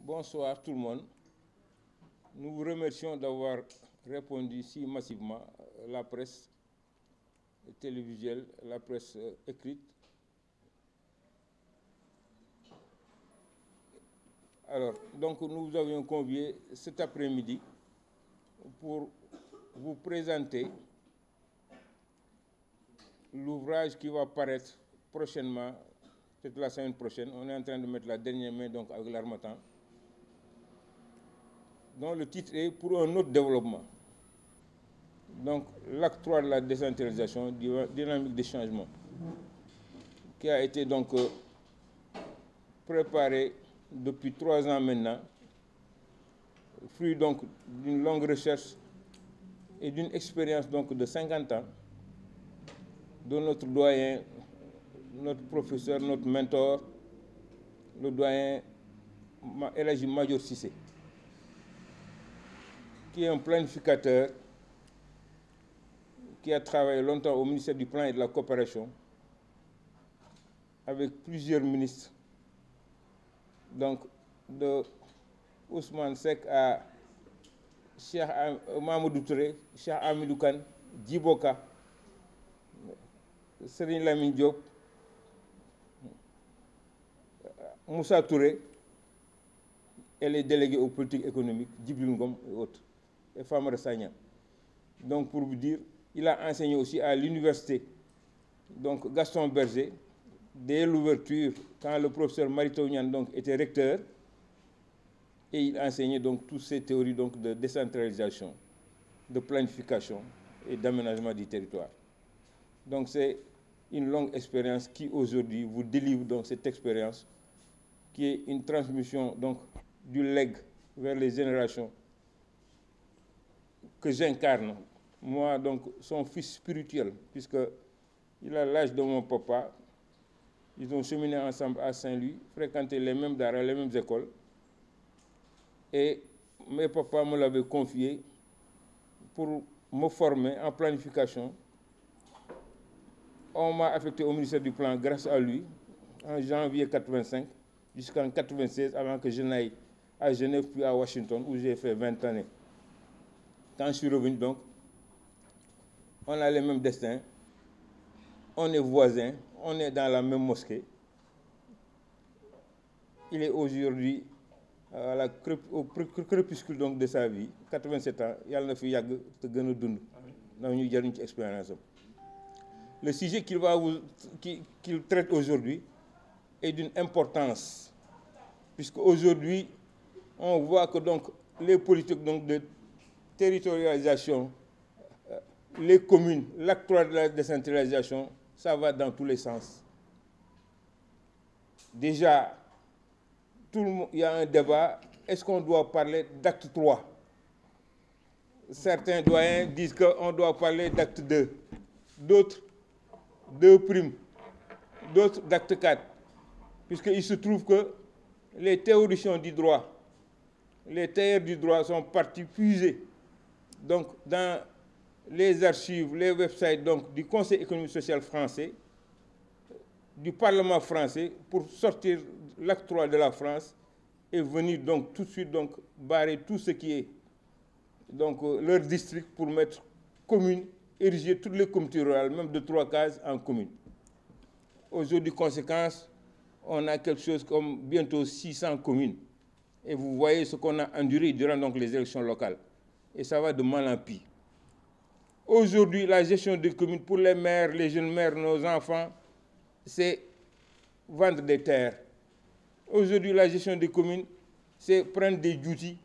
Bonsoir tout le monde. Nous vous remercions d'avoir répondu si massivement la presse télévisuelle, la presse écrite. Alors, donc nous vous avions convié cet après-midi pour vous présenter l'ouvrage qui va paraître prochainement, peut-être la semaine prochaine. On est en train de mettre la dernière main donc avec l'Harmattan, dont le titre est « Pour un autre développement ». Donc, l'acte 3 de la décentralisation, dynamique des changements, qui a été donc préparé depuis 3 ans maintenant, fruit donc d'une longue recherche et d'une expérience donc de 50 ans de notre doyen, notre professeur, notre mentor, le doyen El Hadji Madior Cissé, qui est un planificateur qui a travaillé longtemps au ministère du Plan et de la Coopération avec plusieurs ministres, donc de Ousmane Seck à Cheikh Mamadou Touré, Cheikh Hamidou Kane, Djibo Ka, Serigne Lamine Diop, Moussa Touré et les délégués aux politiques économiques, Djibril Ngom et autres, et Famara Sagna. Donc pour vous dire, il a enseigné aussi à l'université, donc Gaston Berger, dès l'ouverture, quand le professeur Marito Niane donc était recteur, et il enseignait donc toutes ces théories donc de décentralisation, de planification et d'aménagement du territoire. Donc c'est une longue expérience qui aujourd'hui vous délivre donc cette expérience qui est une transmission donc du legs vers les générations que j'incarne. Moi, donc, son fils spirituel, puisqu'il a l'âge de mon papa. Ils ont cheminé ensemble à Saint-Louis, fréquenté les mêmes daara, les mêmes écoles. Et mes papas me l'avaient confié pour me former en planification. On m'a affecté au ministère du Plan grâce à lui, en janvier 85, jusqu'en 96, avant que je n'aille à Genève puis à Washington, où j'ai fait 20 années. Quand je suis revenu, donc, on a les mêmes destins, on est voisins, on est dans la même mosquée. Il est aujourd'hui au crépuscule donc de sa vie, 87 ans, il a fait expérience. Le sujet qu'il traite aujourd'hui est d'une importance, puisque aujourd'hui, on voit que donc, les politiques donc, de territorialisation, les communes, l'acte 3 de la décentralisation, ça va dans tous les sens. Déjà, il y a un débat, est-ce qu'on doit parler d'acte 3? Certains doyens disent qu'on doit parler d'acte 2, d'autres 2', d'autres d'acte 4, puisqu'il se trouve que les théoriciens du droit, les tailleurs du droit sont partis puiser donc, dans les archives, les websites donc, du Conseil économique et social français, du Parlement français, pour sortir l'acte 3 de la France et venir donc, tout de suite donc, barrer tout ce qui est donc, leur district pour mettre commune, ériger toutes les communautés rurales, même de 3 cases, en commune. Aujourd'hui, conséquence, on a quelque chose comme bientôt 600 communes. Et vous voyez ce qu'on a enduré durant donc, les élections locales. Et ça va de mal en pis. Aujourd'hui, la gestion des communes pour les maires, les jeunes maires, nos enfants, c'est vendre des terres. Aujourd'hui, la gestion des communes, c'est prendre des duties,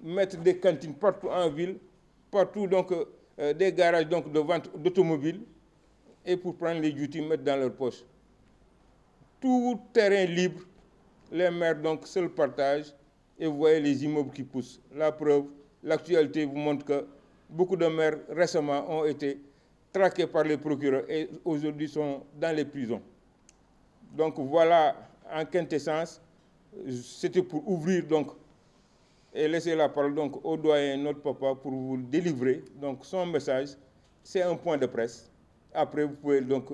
mettre des cantines partout en ville, partout donc, des garages donc, de vente d'automobiles, et pour prendre les duties, mettre dans leur poche. Tout terrain libre, les maires donc se le partagent, et vous voyez les immeubles qui poussent. La preuve, l'actualité vous montre que beaucoup de maires récemment ont été traqués par les procureurs et aujourd'hui sont dans les prisons. Donc voilà, en quintessence, c'était pour ouvrir donc et laisser la parole donc au doyen, notre papa, pour vous délivrer donc son message. C'est un point de presse. Après, vous pouvez donc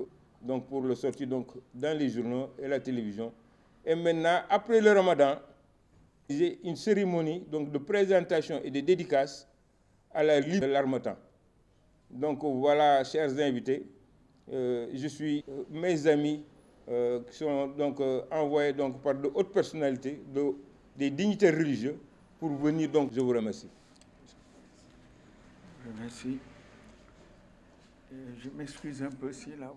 pour le sortir donc dans les journaux et la télévision. Et maintenant, après le Ramadan, Une cérémonie donc, de présentation et de dédicace à la Ligue de l'Harmattan. Donc voilà, chers invités, mes amis qui sont donc envoyés donc, par de hautes personnalités, des dignitaires religieux, pour venir. Donc, je vous remercie. Merci. Je m'excuse un peu si là.